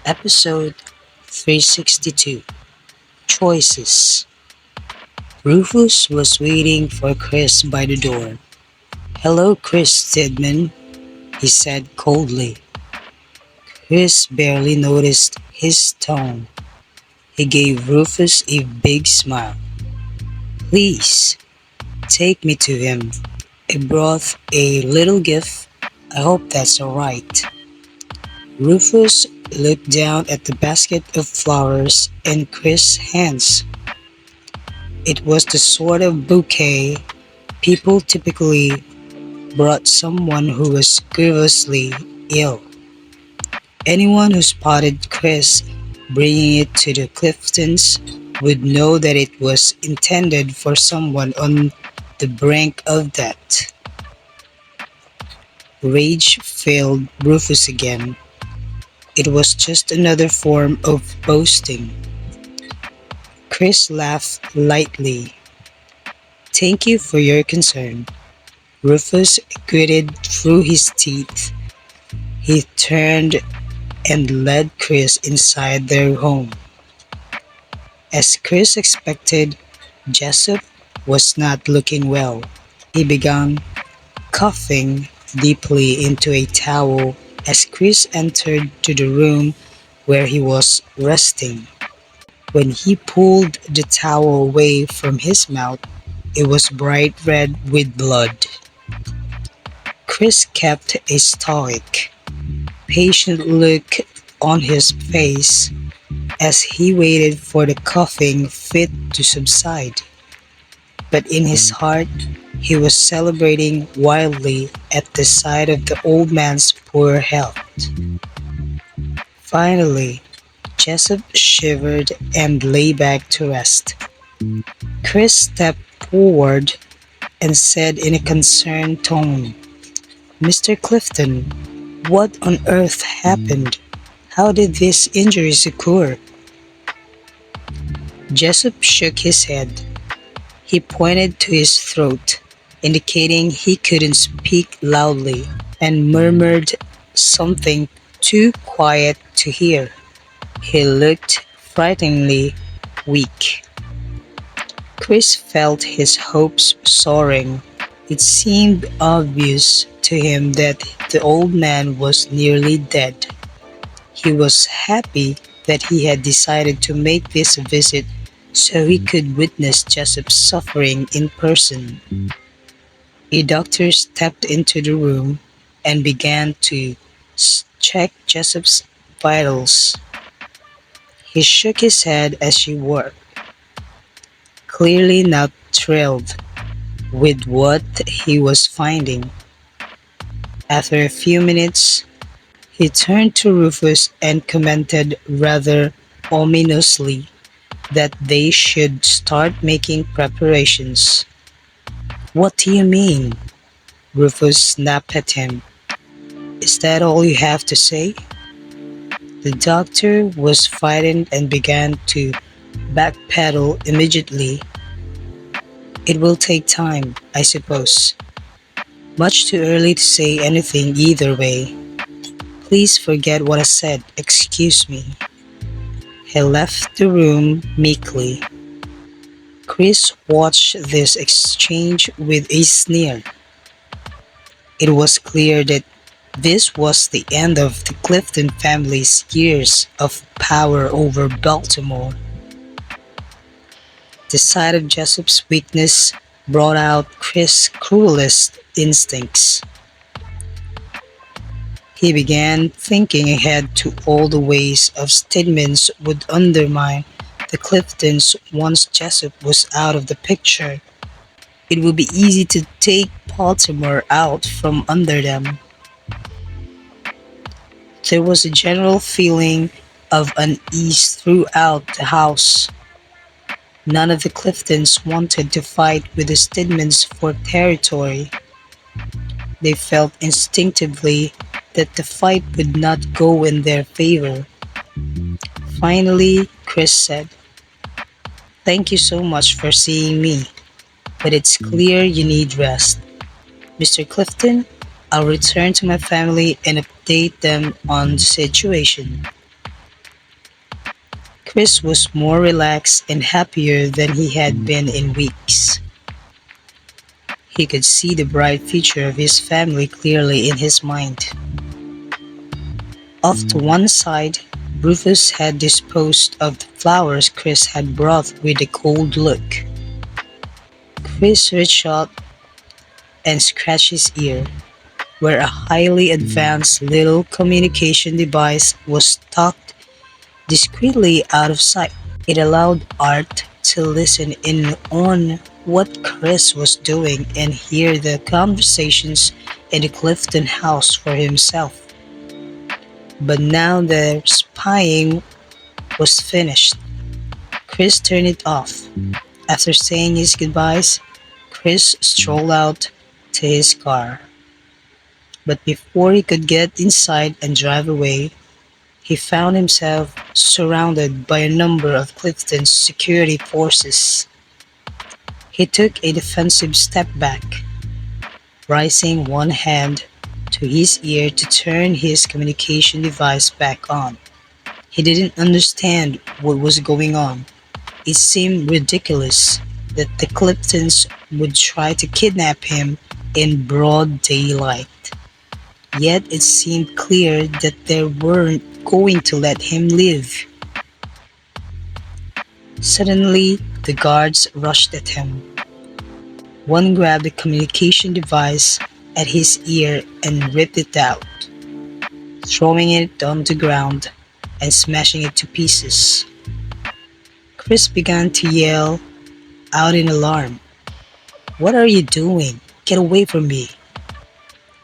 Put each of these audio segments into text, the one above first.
Episode 362 Choices. Rufus was waiting for Chris by the door. "Hello, Chris Stidman," he said coldly. Chris barely noticed his tone. He gave Rufus a big smile. "Please, take me to him. I brought a little gift. I hope that's alright." Rufus looked down at the basket of flowers in Chris' hands. It was the sort of bouquet people typically brought someone who was grievously ill. Anyone who spotted Chris bringing it to the Cliftons would know that it was intended for someone on the brink of death. Rage filled Rufus again. It was just another form of boasting. Chris laughed lightly. "Thank you for your concern," Rufus gritted through his teeth. He turned and led Chris inside their home. As Chris expected, Jessup was not looking well. He began coughing deeply into a towel as Chris entered to the room where he was resting. When he pulled the towel away from his mouth, it was bright red with blood. Chris kept a stoic, patient look on his face as he waited for the coughing fit to subside. But in his heart, he was celebrating wildly at the sight of the old man's poor health. Finally, Jessup shivered and lay back to rest. Chris stepped forward and said in a concerned tone, "Mr. Clifton, what on earth happened? How did these injuries occur?" Jessup shook his head. He pointed to his throat, indicating he couldn't speak loudly, and murmured something too quiet to hear. He looked frighteningly weak. Chris felt his hopes soaring. It seemed obvious to him that the old man was nearly dead. He was happy that he had decided to make this visit so he could witness Jessup's suffering in person. A doctor stepped into the room and began to check Jessup's vitals. He shook his head as she worked, clearly not thrilled with what he was finding. After a few minutes, he turned to Rufus and commented rather ominously that they should start making preparations. "What do you mean?" Rufus snapped at him. "Is that all you have to say?" The doctor was frightened and began to backpedal immediately. "It will take time, I suppose. Much too early to say anything either way. Please forget what I said. Excuse me." He left the room meekly. Chris watched this exchange with a sneer. It was clear that this was the end of the Clifton family's years of power over Baltimore. The sight of Jessup's weakness brought out Chris' cruelest instincts. He began thinking ahead to all the ways of Stidman's would undermine the Cliftons once Jessup was out of the picture. It would be easy to take Baltimore out from under them. There was a general feeling of unease throughout the house. None of the Cliftons wanted to fight with the Stidmans for territory. They felt instinctively that the fight would not go in their favor. Finally, Chris said, "Thank you so much for seeing me, but it's clear you need rest. Mr. Clifton, I'll return to my family and update them on the situation." Chris was more relaxed and happier than he had been in weeks. He could see the bright future of his family clearly in his mind. Off to one side, Rufus had disposed of the flowers Chris had brought with a cold look. Chris reached out and scratched his ear, where a highly advanced little communication device was tucked discreetly out of sight. It allowed Art to listen in on what Chris was doing and hear the conversations in the Clifton house for himself. But now the spying was finished. Chris turned it off. After saying his goodbyes, Chris strolled out to his car. But before he could get inside and drive away, he found himself surrounded by a number of Clifton's security forces. He took a defensive step back, raising one hand to his ear to turn his communication device back on. He didn't understand what was going on. It seemed ridiculous that the Cliftons would try to kidnap him in broad daylight. Yet it seemed clear that they weren't going to let him live. Suddenly, the guards rushed at him. One grabbed the communication device at his ear and ripped it out, throwing it on the ground and smashing it to pieces. Chris began to yell out in alarm. "What are you doing? Get away from me!"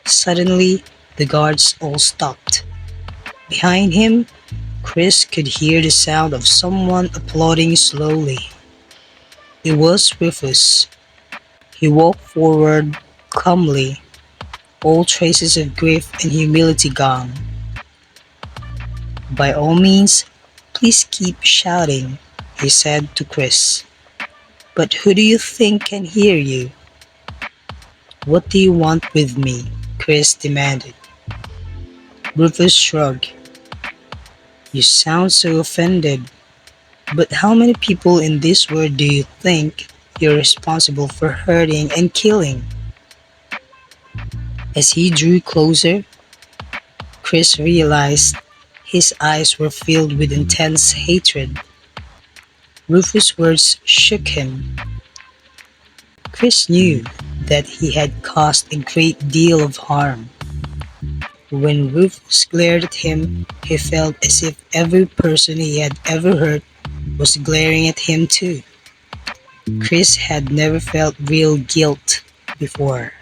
Suddenly, the guards all stopped. Behind him, Chris could hear the sound of someone applauding slowly. It was Rufus. He walked forward calmly, all traces of grief and humility gone. "By all means, please keep shouting," he said to Chris. "But who do you think can hear you?" "What do you want with me?" Chris demanded. Rufus shrugged. "You sound so offended. But how many people in this world do you think you're responsible for hurting and killing?" As he drew closer, Chris realized his eyes were filled with intense hatred. Rufus' words shook him. Chris knew that he had caused a great deal of harm. When Rufus glared at him, he felt as if every person he had ever hurt was glaring at him too. Chris had never felt real guilt before,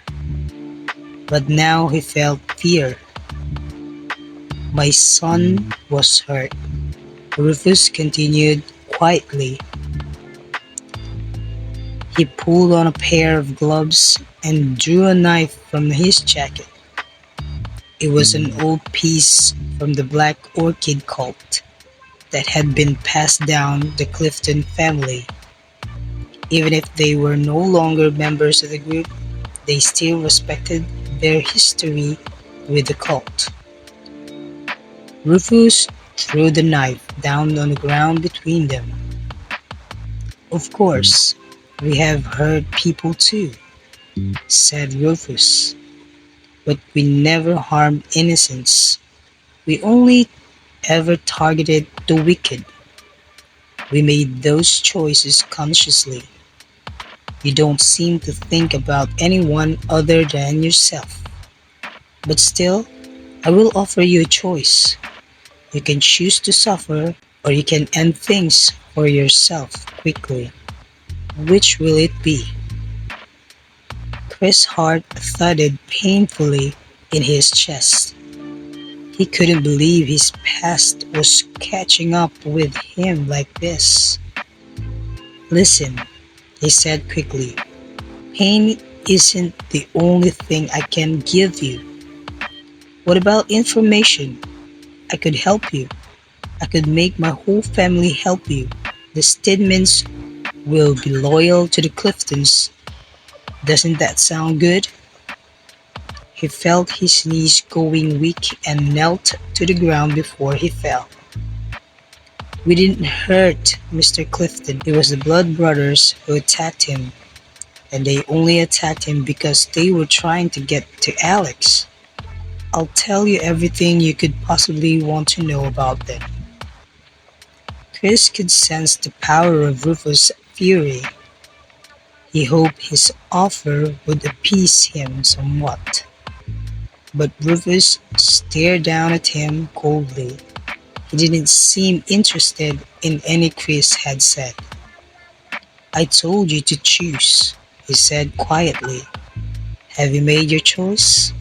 but now he felt fear. "My son was hurt," Rufus continued quietly. He pulled on a pair of gloves and drew a knife from his jacket. It was an old piece from the Black Orchid cult that had been passed down the Clifton family. Even if they were no longer members of the group, they still respected their history with the cult. Rufus threw the knife down on the ground between them. "Of course, we have hurt people too," said Rufus, "but we never harmed innocents. We only ever targeted the wicked. We made those choices consciously. You don't seem to think about anyone other than yourself. But still, I will offer you a choice. You can choose to suffer, or you can end things for yourself quickly. Which will it be?" Chris' heart thudded painfully in his chest. He couldn't believe his past was catching up with him like this. "Listen," he said quickly. "Pain isn't the only thing I can give you. What about information? I could help you. I could make my whole family help you. The Stidmans will be loyal to the Cliftons. Doesn't that sound good?" He felt his knees going weak and knelt to the ground before he fell. We didn't hurt Mr. Clifton. It was the Blood Brothers who attacked him, and they only attacked him because they were trying to get to Alex. I'll tell you everything you could possibly want to know about them. Chris could sense the power of Rufus' fury. He hoped his offer would appease him somewhat. But Rufus stared down at him coldly. He didn't seem interested in any Chris had said. "I told you to choose," he said quietly. "Have you made your choice?"